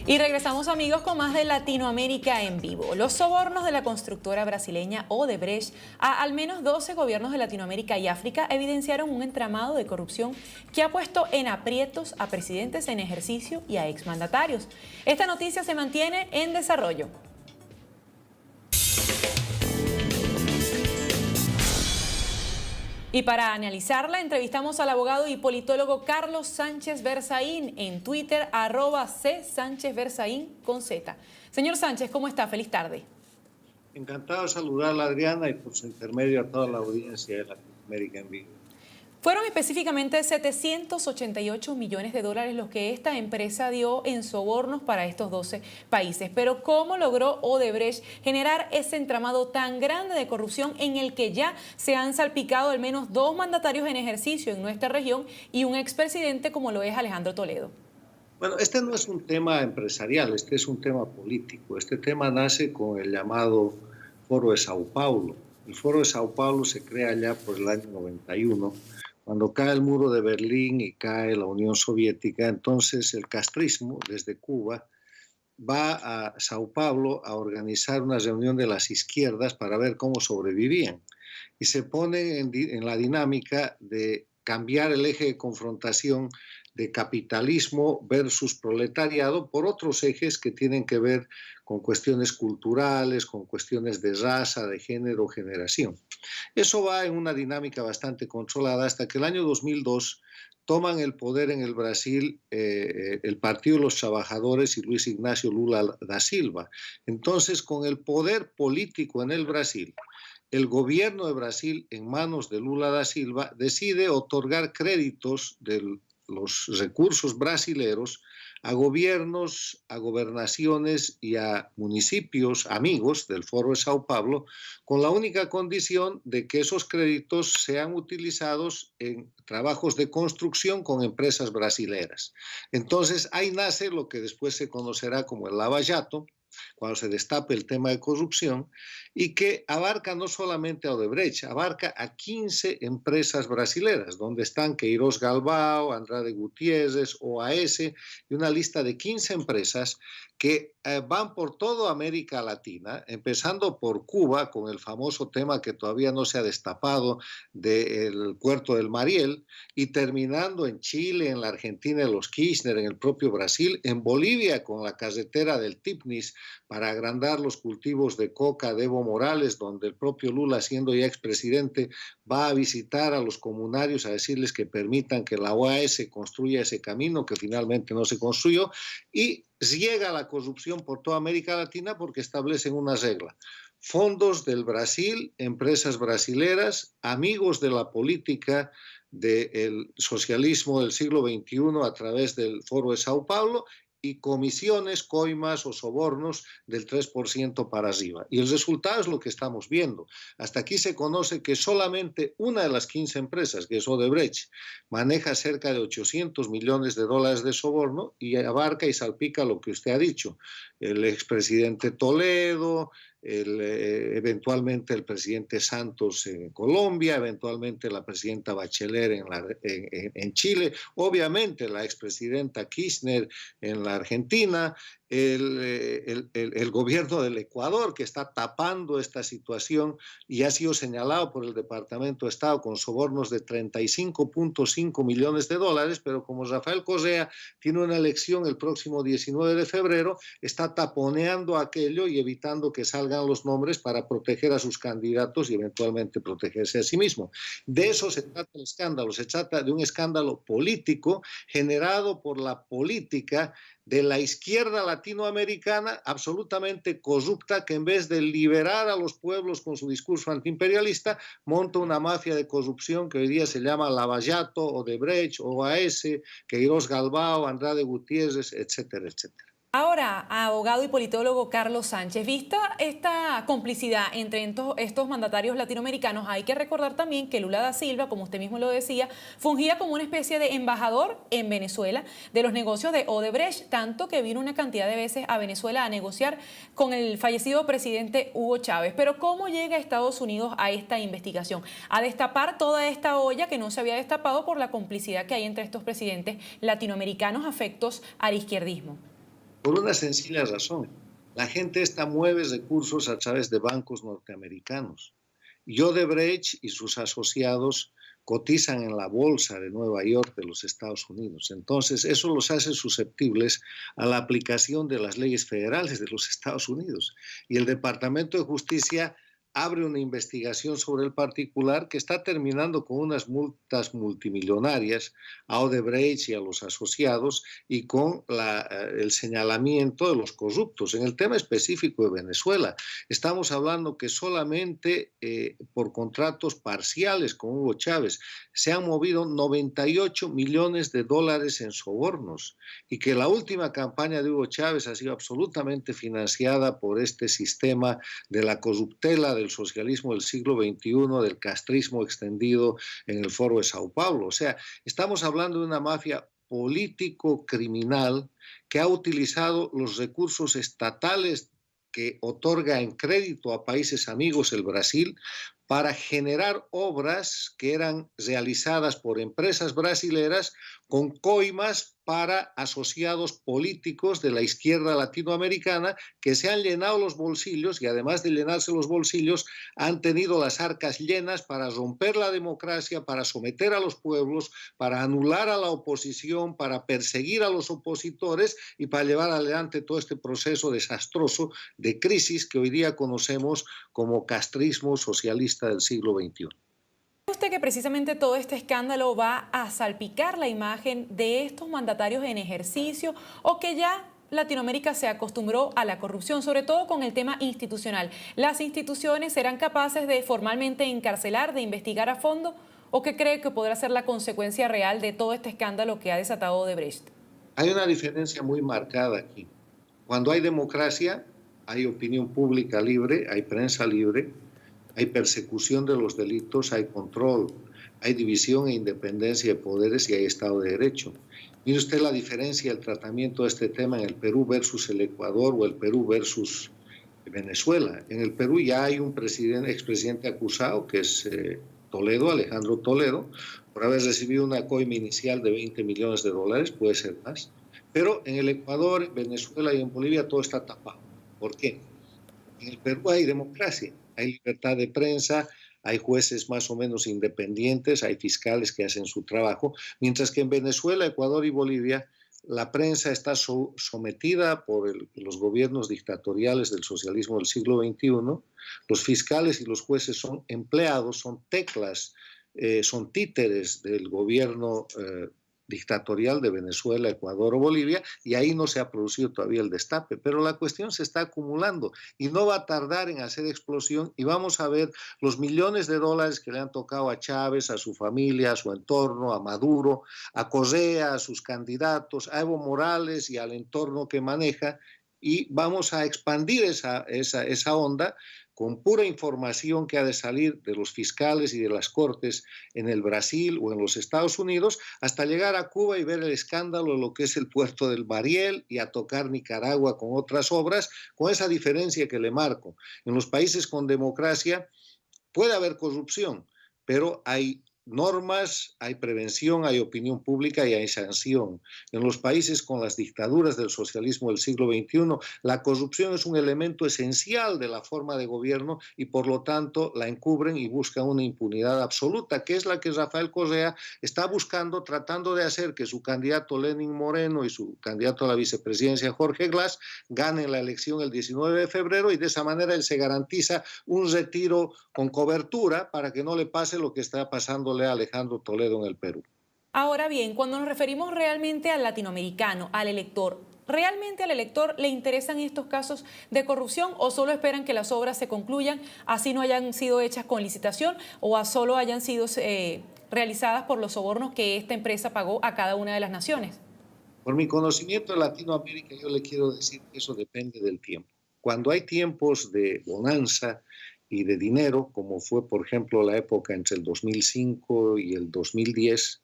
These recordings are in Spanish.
Y regresamos, amigos, con más de Latinoamérica en vivo. Los sobornos de la constructora brasileña Odebrecht a al menos 12 gobiernos de Latinoamérica y África evidenciaron un entramado de corrupción que ha puesto en aprietos a presidentes en ejercicio y a exmandatarios. Esta noticia se mantiene en desarrollo. Y para analizarla, entrevistamos al abogado y politólogo Carlos Sánchez Berzaín en Twitter, @cSánchezBerzaín con Z. Señor Sánchez, ¿cómo está? Feliz tarde. Encantado de saludarla, Adriana, y por su intermedio a toda la audiencia de Latinoamérica en vivo. Fueron específicamente 788 millones de dólares los que esta empresa dio en sobornos para estos 12 países. Pero ¿cómo logró Odebrecht generar ese entramado tan grande de corrupción en el que ya se han salpicado al menos 2 mandatarios en ejercicio en nuestra región y un expresidente como lo es Alejandro Toledo? Bueno, este no es un tema empresarial, este es un tema político. Este tema nace con el llamado Foro de Sao Paulo. El Foro de Sao Paulo se crea ya por el año 91, cuando cae el muro de Berlín y cae la Unión Soviética. Entonces el castrismo, desde Cuba, va a Sao Paulo a organizar una reunión de las izquierdas para ver cómo sobrevivían. Y se pone en la dinámica de cambiar el eje de confrontación de capitalismo versus proletariado por otros ejes que tienen que ver con cuestiones culturales, con cuestiones de raza, de género, generación. Eso va en una dinámica bastante controlada hasta que el año 2002 toman el poder en el Brasil el Partido de los Trabajadores y Luis Ignacio Lula da Silva. Entonces, con el poder político en el Brasil, el gobierno de Brasil, en manos de Lula da Silva, decide otorgar créditos de los recursos brasileros a gobiernos, a gobernaciones y a municipios amigos del Foro de Sao Paulo, con la única condición de que esos créditos sean utilizados en trabajos de construcción con empresas brasileras. Entonces, ahí nace lo que después se conocerá como el Lava Jato, cuando se destape el tema de corrupción, y que abarca no solamente a Odebrecht, abarca a 15 empresas brasileras, donde están Queiroz Galvão, Andrade Gutiérrez, OAS, y una lista de 15 empresas que van por toda América Latina, empezando por Cuba, con el famoso tema que todavía no se ha destapado del puerto del Mariel, y terminando en Chile, en la Argentina, en los Kirchner, en el propio Brasil, en Bolivia, con la carretera del Tipnis, para agrandar los cultivos de coca de Evo Morales, donde el propio Lula, siendo ya expresidente, va a visitar a los comunarios a decirles que permitan que la OAS construya ese camino que finalmente no se construyó, y llega la corrupción por toda América Latina porque establecen una regla. Fondos del Brasil, empresas brasileras, amigos de la política del socialismo del siglo XXI a través del Foro de Sao Paulo, y comisiones, coimas o sobornos del 3% para arriba. Y el resultado es lo que estamos viendo. Hasta aquí se conoce que solamente una de las 15 empresas, que es Odebrecht, maneja cerca de 800 millones de dólares de soborno y abarca y salpica lo que usted ha dicho. El expresidente Toledo, eventualmente el presidente Santos en Colombia, eventualmente la presidenta Bachelet en Chile, obviamente la expresidenta Kirchner en la Argentina, el gobierno del Ecuador, que está tapando esta situación y ha sido señalado por el Departamento de Estado con sobornos de 35.5 millones de dólares, pero como Rafael Correa tiene una elección el próximo 19 de febrero, está taponeando aquello y evitando que salgan los nombres para proteger a sus candidatos y eventualmente protegerse a sí mismo. De eso se trata el escándalo, se trata de un escándalo político generado por la política de la izquierda latinoamericana absolutamente corrupta, que en vez de liberar a los pueblos con su discurso antiimperialista, monta una mafia de corrupción que hoy día se llama Lava Jato, Odebrecht, OAS, Queiroz Galvão, Andrade Gutiérrez, etcétera, etcétera. Ahora, abogado y politólogo Carlos Sánchez, vista esta complicidad entre estos mandatarios latinoamericanos, hay que recordar también que Lula da Silva, como usted mismo lo decía, fungía como una especie de embajador en Venezuela de los negocios de Odebrecht, tanto que vino una cantidad de veces a Venezuela a negociar con el fallecido presidente Hugo Chávez. Pero ¿cómo llega Estados Unidos a esta investigación? A destapar toda esta olla que no se había destapado por la complicidad que hay entre estos presidentes latinoamericanos afectos al izquierdismo. Por una sencilla razón. La gente esta mueve recursos a través de bancos norteamericanos. Y Odebrecht y sus asociados cotizan en la bolsa de Nueva York de los Estados Unidos. Entonces, eso los hace susceptibles a la aplicación de las leyes federales de los Estados Unidos. Y el Departamento de Justicia abre una investigación sobre el particular que está terminando con unas multas multimillonarias a Odebrecht y a los asociados y con el señalamiento de los corruptos. En el tema específico de Venezuela, estamos hablando que solamente por contratos parciales con Hugo Chávez se han movido 98 millones de dólares en sobornos y que la última campaña de Hugo Chávez ha sido absolutamente financiada por este sistema de la corruptela del socialismo del siglo XXI, del castrismo extendido en el Foro de Sao Paulo. O sea, estamos hablando de una mafia político-criminal que ha utilizado los recursos estatales que otorga en crédito a países amigos el Brasil para generar obras que eran realizadas por empresas brasileras con coimas para asociados políticos de la izquierda latinoamericana que se han llenado los bolsillos y además de llenarse los bolsillos han tenido las arcas llenas para romper la democracia, para someter a los pueblos, para anular a la oposición, para perseguir a los opositores y para llevar adelante todo este proceso desastroso de crisis que hoy día conocemos como castrismo socialista del siglo XXI. ¿Cree usted que precisamente todo este escándalo va a salpicar la imagen de estos mandatarios en ejercicio o que ya Latinoamérica se acostumbró a la corrupción, sobre todo con el tema institucional? ¿Las instituciones serán capaces de formalmente encarcelar, de investigar a fondo? ¿O qué cree que podrá ser la consecuencia real de todo este escándalo que ha desatado Odebrecht? Hay una diferencia muy marcada aquí. Cuando hay democracia, hay opinión pública libre, hay prensa libre, hay persecución de los delitos, hay control, hay división e independencia de poderes y hay Estado de Derecho. Mire usted la diferencia del tratamiento de este tema en el Perú versus el Ecuador o el Perú versus Venezuela. En el Perú ya hay un expresidente acusado, que es Toledo, Alejandro Toledo, por haber recibido una coima inicial de 20 millones de dólares, puede ser más. Pero en el Ecuador, Venezuela y en Bolivia todo está tapado. ¿Por qué? En el Perú hay democracia, hay libertad de prensa, hay jueces más o menos independientes, hay fiscales que hacen su trabajo, mientras que en Venezuela, Ecuador y Bolivia la prensa está sometida por los gobiernos dictatoriales del socialismo del siglo XXI, los fiscales y los jueces son empleados, son teclas, son títeres del gobierno dictatorial de Venezuela, Ecuador o Bolivia, y ahí no se ha producido todavía el destape, pero la cuestión se está acumulando y no va a tardar en hacer explosión y vamos a ver los millones de dólares que le han tocado a Chávez, a su familia, a su entorno, a Maduro, a Correa, a sus candidatos, a Evo Morales y al entorno que maneja, y vamos a expandir esa onda con pura información que ha de salir de los fiscales y de las cortes en el Brasil o en los Estados Unidos, hasta llegar a Cuba y ver el escándalo de lo que es el puerto del Bariel y a tocar Nicaragua con otras obras, con esa diferencia que le marco. En los países con democracia puede haber corrupción, pero hay normas, hay prevención, hay opinión pública y hay sanción. En los países con las dictaduras del socialismo del siglo XXI, la corrupción es un elemento esencial de la forma de gobierno y por lo tanto la encubren y buscan una impunidad absoluta, que es la que Rafael Correa está buscando, tratando de hacer que su candidato Lenín Moreno y su candidato a la vicepresidencia Jorge Glass ganen la elección el 19 de febrero y de esa manera él se garantiza un retiro con cobertura para que no le pase lo que está pasando a Alejandro Toledo en el Perú. Ahora bien, cuando nos referimos realmente al latinoamericano, al elector, ¿realmente al elector le interesan estos casos de corrupción o solo esperan que las obras se concluyan, así no hayan sido hechas con licitación o solo hayan sido realizadas por los sobornos que esta empresa pagó a cada una de las naciones? Por mi conocimiento de Latinoamérica, yo le quiero decir que eso depende del tiempo. Cuando hay tiempos de bonanza y de dinero, como fue, por ejemplo, la época entre el 2005 y el 2010,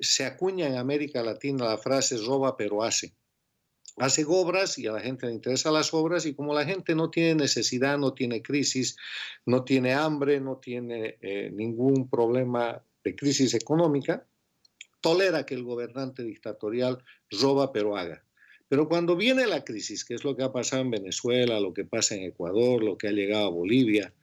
se acuña en América Latina la frase roba pero hace. Hace obras y a la gente le interesan las obras y como la gente no tiene necesidad, no tiene crisis, no tiene hambre, no tiene ningún problema de crisis económica, tolera que el gobernante dictatorial roba pero haga. Pero cuando viene la crisis, que es lo que ha pasado en Venezuela, lo que pasa en Ecuador, lo que ha llegado a Bolivia,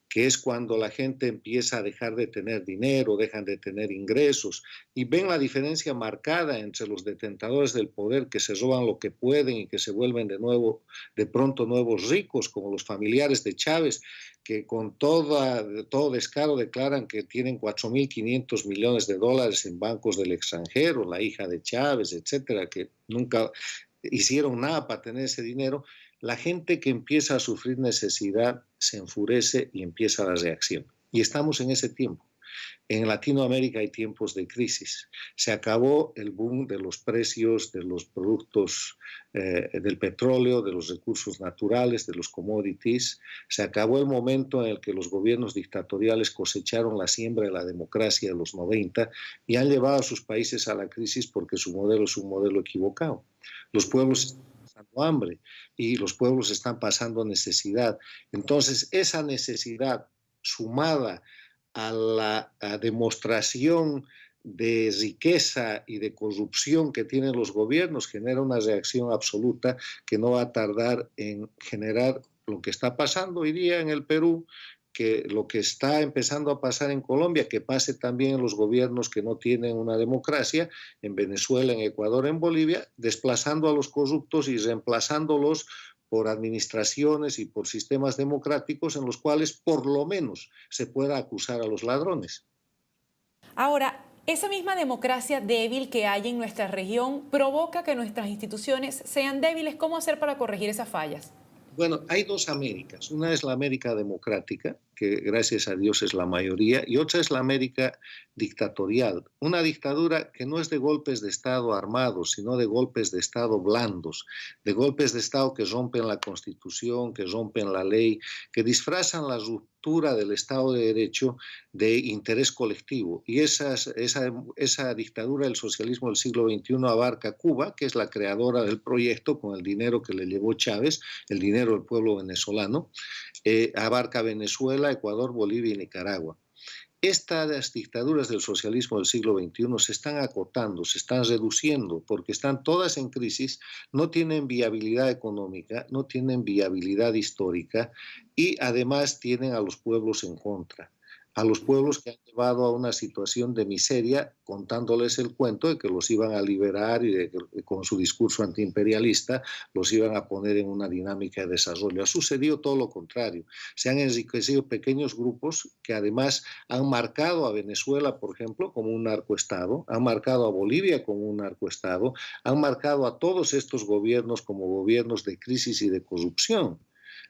que es cuando la gente empieza a dejar de tener dinero, dejan de tener ingresos y ven la diferencia marcada entre los detentadores del poder que se roban lo que pueden y que se vuelven de nuevo, de pronto nuevos ricos, como los familiares de Chávez, que con todo descaro declaran que tienen 4.500 millones de dólares en bancos del extranjero, la hija de Chávez, etcétera, que nunca hicieron nada para tener ese dinero. La gente que empieza a sufrir necesidad se enfurece y empieza la reacción. Y estamos en ese tiempo. En Latinoamérica hay tiempos de crisis. Se acabó el boom de los precios de los productos del petróleo, de los recursos naturales, de los commodities. Se acabó el momento en el que los gobiernos dictatoriales cosecharon la siembra de la democracia de los 90 y han llevado a sus países a la crisis porque su modelo es un modelo equivocado. Los pueblos están pasando hambre y los pueblos están pasando necesidad. Entonces, esa necesidad sumada a la demostración de riqueza y de corrupción que tienen los gobiernos genera una reacción absoluta que no va a tardar en generar lo que está pasando hoy día en el Perú, que lo que está empezando a pasar en Colombia, que pase también en los gobiernos que no tienen una democracia, en Venezuela, en Ecuador, en Bolivia, desplazando a los corruptos y reemplazándolos por administraciones y por sistemas democráticos en los cuales por lo menos se pueda acusar a los ladrones. Ahora, esa misma democracia débil que hay en nuestra región provoca que nuestras instituciones sean débiles. ¿Cómo hacer para corregir esas fallas? Bueno, hay dos Américas. Una es la América democrática, que gracias a Dios es la mayoría, y otra es la América dictatorial. Una dictadura que no es de golpes de Estado armados, sino de golpes de Estado blandos, de golpes de Estado que rompen la Constitución, que rompen la ley, que disfrazan la ruptura del Estado de Derecho de interés colectivo. Y esa dictadura del socialismo del siglo XXI abarca Cuba, que es la creadora del proyecto con el dinero que le llevó Chávez, el dinero del pueblo venezolano, abarca Venezuela, Ecuador, Bolivia y Nicaragua. Estas dictaduras del socialismo del siglo XXI se están acotando, se están reduciendo, porque están todas en crisis, no tienen viabilidad económica, no tienen viabilidad histórica y además tienen a los pueblos en contra. A los pueblos que han llevado a una situación de miseria, contándoles el cuento de que los iban a liberar y de que con su discurso antiimperialista los iban a poner en una dinámica de desarrollo. Ha sucedido todo lo contrario. Se han enriquecido pequeños grupos que además han marcado a Venezuela, por ejemplo, como un narcoestado, han marcado a Bolivia como un narcoestado, han marcado a todos estos gobiernos como gobiernos de crisis y de corrupción.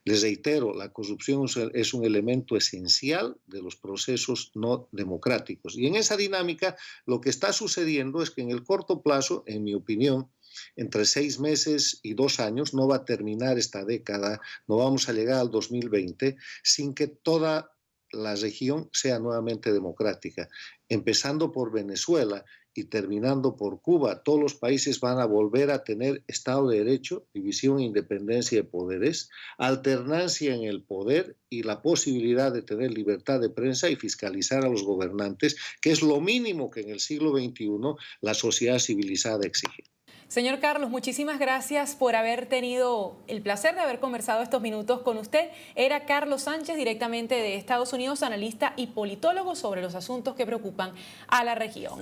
Les reitero, la corrupción es un elemento esencial de los procesos no democráticos. Y en esa dinámica lo que está sucediendo es que en el corto plazo, en mi opinión, entre 6 meses y 2 años, no va a terminar esta década, no vamos a llegar al 2020 sin que toda la región sea nuevamente democrática, empezando por Venezuela y terminando por Cuba. Todos los países van a volver a tener Estado de Derecho, división e independencia de poderes, alternancia en el poder y la posibilidad de tener libertad de prensa y fiscalizar a los gobernantes, que es lo mínimo que en el siglo XXI la sociedad civilizada exige. Señor Carlos, muchísimas gracias por haber tenido el placer de haber conversado estos minutos con usted. Era Carlos Sánchez, directamente de Estados Unidos, analista y politólogo sobre los asuntos que preocupan a la región.